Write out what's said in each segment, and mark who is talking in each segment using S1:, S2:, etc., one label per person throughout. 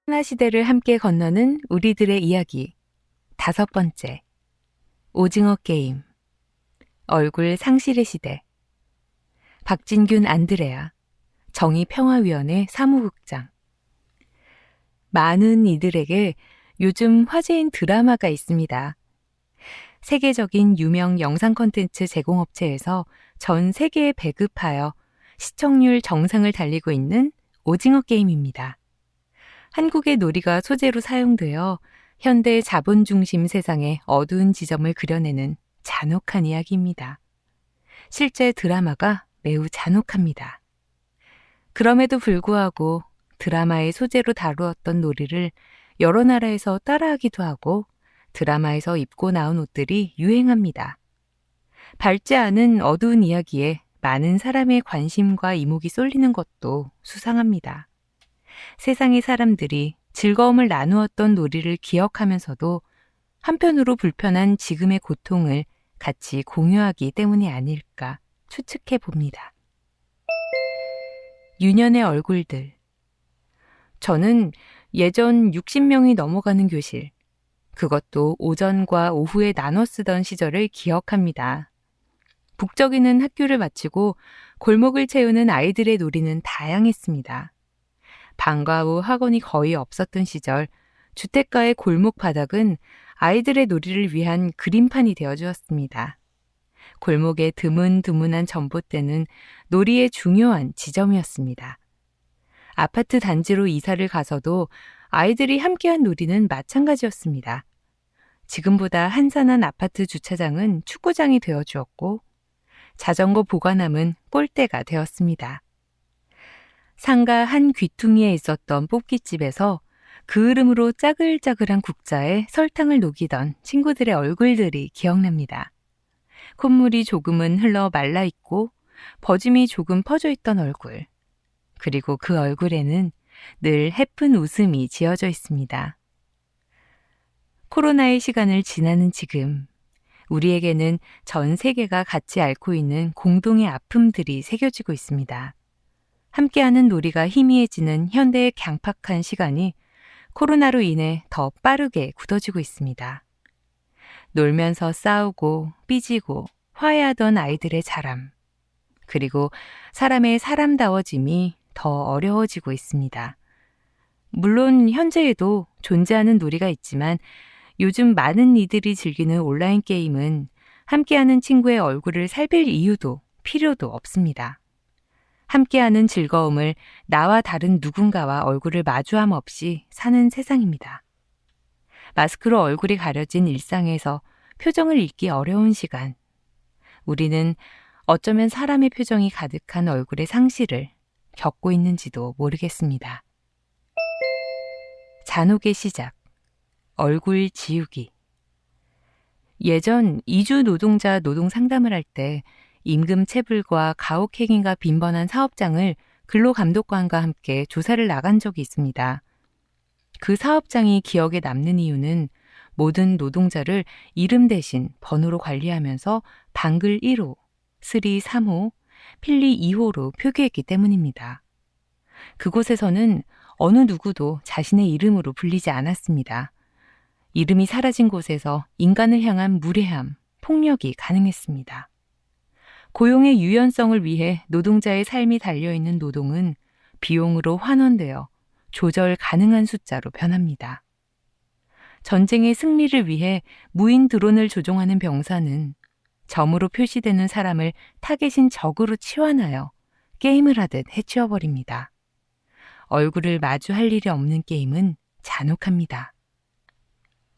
S1: 코로나 시대를 함께 건너는 우리들의 이야기. 5번째. 오징어 게임. 얼굴 상실의 시대. 박진균 안드레아. 정의평화위원회 사무국장. 많은 이들에게 요즘 화제인 드라마가 있습니다. 세계적인 유명 영상 콘텐츠 제공업체에서 전 세계에 배급하여 시청률 정상을 달리고 있는 오징어 게임입니다. 한국의 놀이가 소재로 사용되어 현대 자본 중심 세상의 어두운 지점을 그려내는 잔혹한 이야기입니다. 실제 드라마가 매우 잔혹합니다. 그럼에도 불구하고 드라마의 소재로 다루었던 놀이를 여러 나라에서 따라하기도 하고 드라마에서 입고 나온 옷들이 유행합니다. 밝지 않은 어두운 이야기에 많은 사람의 관심과 이목이 쏠리는 것도 수상합니다. 세상의 사람들이 즐거움을 나누었던 놀이를 기억하면서도 한편으로 불편한 지금의 고통을 같이 공유하기 때문이 아닐까 추측해 봅니다. 유년의 얼굴들. 저는 예전 60명이 넘어가는 교실, 그것도 오전과 오후에 나눠 쓰던 시절을 기억합니다. 북적이는 학교를 마치고 골목을 채우는 아이들의 놀이는 다양했습니다. 방과 후 학원이 거의 없었던 시절, 주택가의 골목 바닥은 아이들의 놀이를 위한 그림판이 되어주었습니다. 골목의 드문드문한 전봇대는 놀이의 중요한 지점이었습니다. 아파트 단지로 이사를 가서도 아이들이 함께한 놀이는 마찬가지였습니다. 지금보다 한산한 아파트 주차장은 축구장이 되어주었고 자전거 보관함은 골대가 되었습니다. 상가 한 귀퉁이에 있었던 뽑기집에서 그을음으로 짜글짜글한 국자에 설탕을 녹이던 친구들의 얼굴들이 기억납니다. 콧물이 조금은 흘러 말라있고 버짐이 조금 퍼져있던 얼굴. 그리고 그 얼굴에는 늘 해픈 웃음이 지어져 있습니다. 코로나의 시간을 지나는 지금, 우리에게는 전 세계가 같이 앓고 있는 공동의 아픔들이 새겨지고 있습니다. 함께하는 놀이가 희미해지는 현대의 강팍한 시간이 코로나로 인해 더 빠르게 굳어지고 있습니다. 놀면서 싸우고 삐지고 화해하던 아이들의 자람, 그리고 사람의 사람다워짐이 더 어려워지고 있습니다. 물론 현재에도 존재하는 놀이가 있지만 요즘 많은 이들이 즐기는 온라인 게임은 함께하는 친구의 얼굴을 살필 이유도 필요도 없습니다. 함께하는 즐거움을 나와 다른 누군가와 얼굴을 마주함 없이 사는 세상입니다. 마스크로 얼굴이 가려진 일상에서 표정을 읽기 어려운 시간, 우리는 어쩌면 사람의 표정이 가득한 얼굴의 상실을 겪고 있는지도 모르겠습니다. 잔혹의 시작, 얼굴 지우기. 예전 이주 노동자 노동 상담을 할 때 임금 체불과 가혹행위가 빈번한 사업장을 근로감독관과 함께 조사를 나간 적이 있습니다. 그 사업장이 기억에 남는 이유는 모든 노동자를 이름 대신 번호로 관리하면서 방글 1호, 스리 3호, 필리 2호로 표기했기 때문입니다. 그곳에서는 어느 누구도 자신의 이름으로 불리지 않았습니다. 이름이 사라진 곳에서 인간을 향한 무례함, 폭력이 가능했습니다. 고용의 유연성을 위해 노동자의 삶이 달려있는 노동은 비용으로 환원되어 조절 가능한 숫자로 변합니다. 전쟁의 승리를 위해 무인 드론을 조종하는 병사는 점으로 표시되는 사람을 타겟인 적으로 치환하여 게임을 하듯 해치워버립니다. 얼굴을 마주할 일이 없는 게임은 잔혹합니다.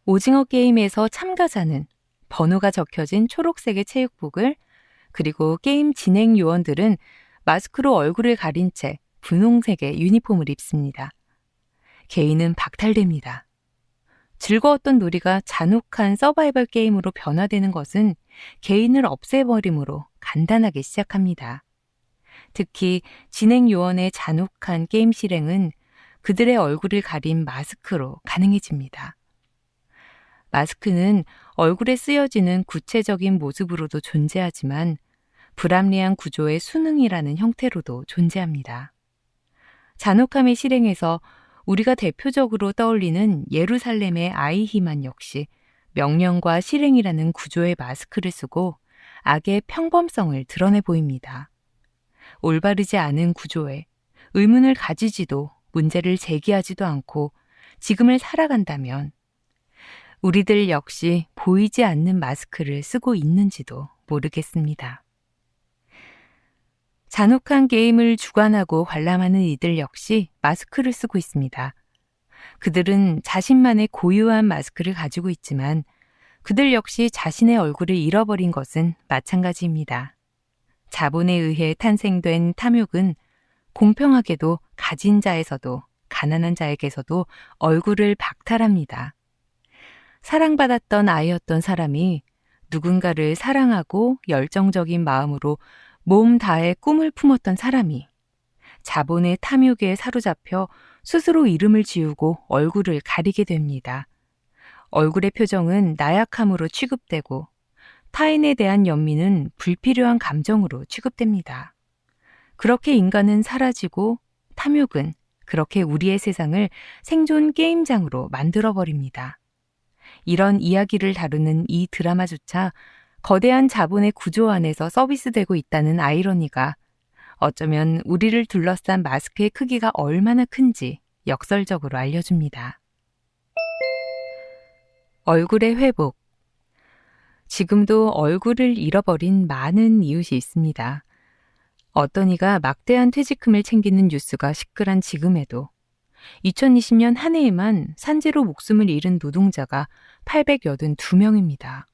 S1: 오징어 게임에서 참가자는 번호가 적혀진 초록색의 체육복을, 그리고 게임 진행 요원들은 마스크로 얼굴을 가린 채 분홍색의 유니폼을 입습니다. 개인은 박탈됩니다. 즐거웠던 놀이가 잔혹한 서바이벌 게임으로 변화되는 것은 개인을 없애버림으로 간단하게 시작합니다. 특히 진행 요원의 잔혹한 게임 실행은 그들의 얼굴을 가린 마스크로 가능해집니다. 마스크는 얼굴에 쓰여지는 구체적인 모습으로도 존재하지만 불합리한 구조의 수능이라는 형태로도 존재합니다. 잔혹함의 실행에서 우리가 대표적으로 떠올리는 예루살렘의 아이히만 역시 명령과 실행이라는 구조의 마스크를 쓰고 악의 평범성을 드러내 보입니다. 올바르지 않은 구조에 의문을 가지지도 문제를 제기하지도 않고 지금을 살아간다면 우리들 역시 보이지 않는 마스크를 쓰고 있는지도 모르겠습니다. 잔혹한 게임을 주관하고 관람하는 이들 역시 마스크를 쓰고 있습니다. 그들은 자신만의 고유한 마스크를 가지고 있지만 그들 역시 자신의 얼굴을 잃어버린 것은 마찬가지입니다. 자본에 의해 탄생된 탐욕은 공평하게도 가진 자에서도 가난한 자에게서도 얼굴을 박탈합니다. 사랑받았던 아이였던 사람이 누군가를 사랑하고 열정적인 마음으로 몸 다해 꿈을 품었던 사람이 자본의 탐욕에 사로잡혀 스스로 이름을 지우고 얼굴을 가리게 됩니다. 얼굴의 표정은 나약함으로 취급되고 타인에 대한 연민은 불필요한 감정으로 취급됩니다. 그렇게 인간은 사라지고 탐욕은 그렇게 우리의 세상을 생존 게임장으로 만들어버립니다. 이런 이야기를 다루는 이 드라마조차 거대한 자본의 구조 안에서 서비스되고 있다는 아이러니가 어쩌면 우리를 둘러싼 마스크의 크기가 얼마나 큰지 역설적으로 알려줍니다. 얼굴의 회복. 지금도 얼굴을 잃어버린 많은 이웃이 있습니다. 어떤 이가 막대한 퇴직금을 챙기는 뉴스가 시끌한 지금에도 2020년 한 해에만 산재로 목숨을 잃은 노동자가 882명입니다.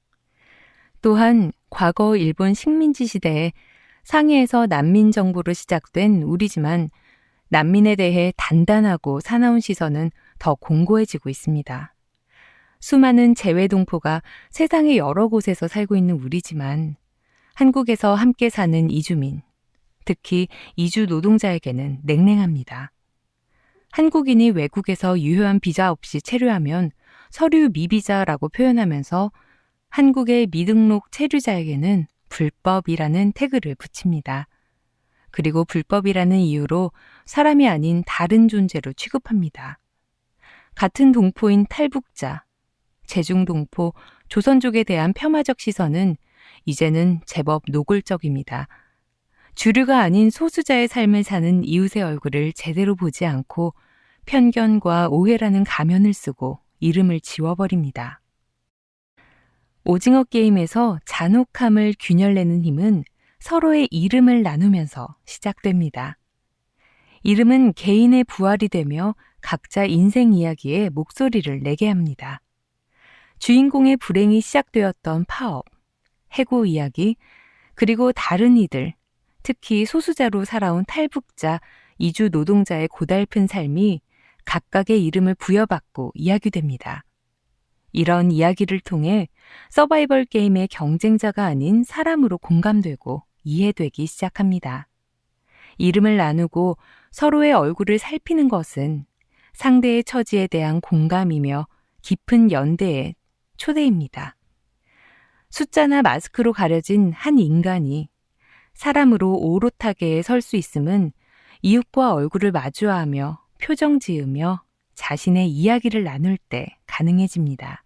S1: 또한 과거 일본 식민지 시대에 상해에서 난민 정부로 시작된 우리지만 난민에 대해 단단하고 사나운 시선은 더 공고해지고 있습니다. 수많은 재외동포가 세상의 여러 곳에서 살고 있는 우리지만 한국에서 함께 사는 이주민, 특히 이주 노동자에게는 냉랭합니다. 한국인이 외국에서 유효한 비자 없이 체류하면 서류 미비자라고 표현하면서 한국의 미등록 체류자에게는 불법이라는 태그를 붙입니다. 그리고 불법이라는 이유로 사람이 아닌 다른 존재로 취급합니다. 같은 동포인 탈북자, 제중동포, 조선족에 대한 폄하적 시선은 이제는 제법 노골적입니다. 주류가 아닌 소수자의 삶을 사는 이웃의 얼굴을 제대로 보지 않고 편견과 오해라는 가면을 쓰고 이름을 지워버립니다. 오징어 게임에서 잔혹함을 균열내는 힘은 서로의 이름을 나누면서 시작됩니다. 이름은 개인의 부활이 되며 각자 인생 이야기에 목소리를 내게 합니다. 주인공의 불행이 시작되었던 파업, 해고 이야기, 그리고 다른 이들, 특히 소수자로 살아온 탈북자, 이주 노동자의 고달픈 삶이 각각의 이름을 부여받고 이야기됩니다. 이런 이야기를 통해 서바이벌 게임의 경쟁자가 아닌 사람으로 공감되고 이해되기 시작합니다. 이름을 나누고 서로의 얼굴을 살피는 것은 상대의 처지에 대한 공감이며 깊은 연대의 초대입니다. 숫자나 마스크로 가려진 한 인간이 사람으로 오롯하게 설 수 있음은 이웃과 얼굴을 마주하며 표정 지으며 자신의 이야기를 나눌 때 가능해집니다.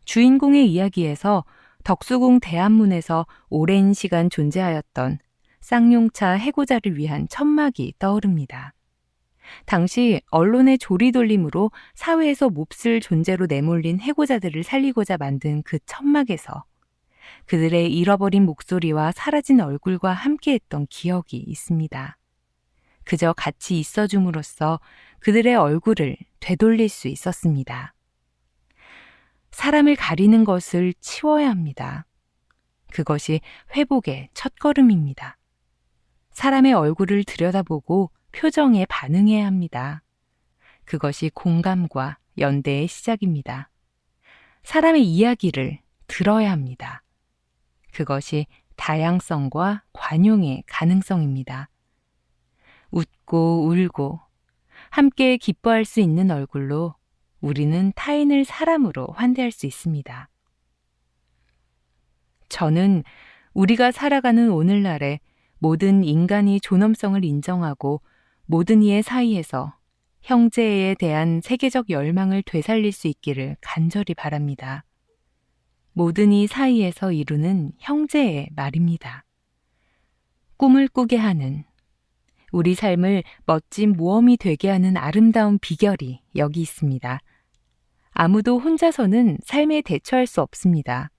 S1: 주인공의 이야기에서 덕수궁 대안문에서 오랜 시간 존재하였던 쌍용차 해고자를 위한 천막이 떠오릅니다. 당시 언론의 조리돌림으로 사회에서 몹쓸 존재로 내몰린 해고자들을 살리고자 만든 그 천막에서 그들의 잃어버린 목소리와 사라진 얼굴과 함께했던 기억이 있습니다. 그저 같이 있어줌으로써 그들의 얼굴을 되돌릴 수 있었습니다. 사람을 가리는 것을 치워야 합니다. 그것이 회복의 첫걸음입니다. 사람의 얼굴을 들여다보고 표정에 반응해야 합니다. 그것이 공감과 연대의 시작입니다. 사람의 이야기를 들어야 합니다. 그것이 다양성과 관용의 가능성입니다. 웃고 울고 함께 기뻐할 수 있는 얼굴로 우리는 타인을 사람으로 환대할 수 있습니다. 저는 우리가 살아가는 오늘날에 모든 인간이 존엄성을 인정하고 모든 이의 사이에서 형제에 대한 세계적 열망을 되살릴 수 있기를 간절히 바랍니다. 모든 이 사이에서 이루는 형제의 말입니다. 꿈을 꾸게 하는, 우리 삶을 멋진 모험이 되게 하는 아름다운 비결이 여기 있습니다. 아무도 혼자서는 삶에 대처할 수 없습니다.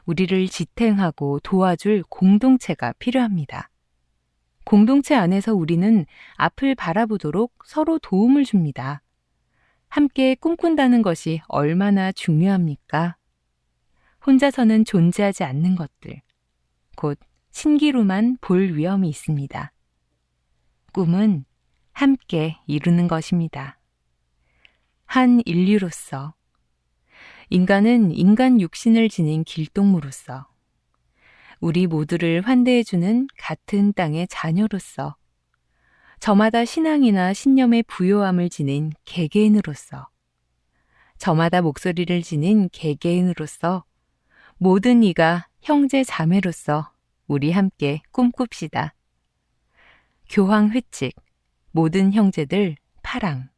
S1: 우리를 지탱하고 도와줄 공동체가 필요합니다. 공동체 안에서 우리는 앞을 바라보도록 서로 도움을 줍니다. 함께 꿈꾼다는 것이 얼마나 중요합니까? 혼자서는 존재하지 않는 것들, 곧 신기루만 볼 위험이 있습니다. 꿈은 함께 이루는 것입니다. 한 인류로서, 인간은 인간 육신을 지닌 길동무로서, 우리 모두를 환대해주는 같은 땅의 자녀로서, 저마다 신앙이나 신념의 부요함을 지닌 개개인으로서, 저마다 목소리를 지닌 개개인으로서, 모든 이가 형제 자매로서 우리 함께 꿈꿉시다. 교황 회칙, 모든 형제들 파랑.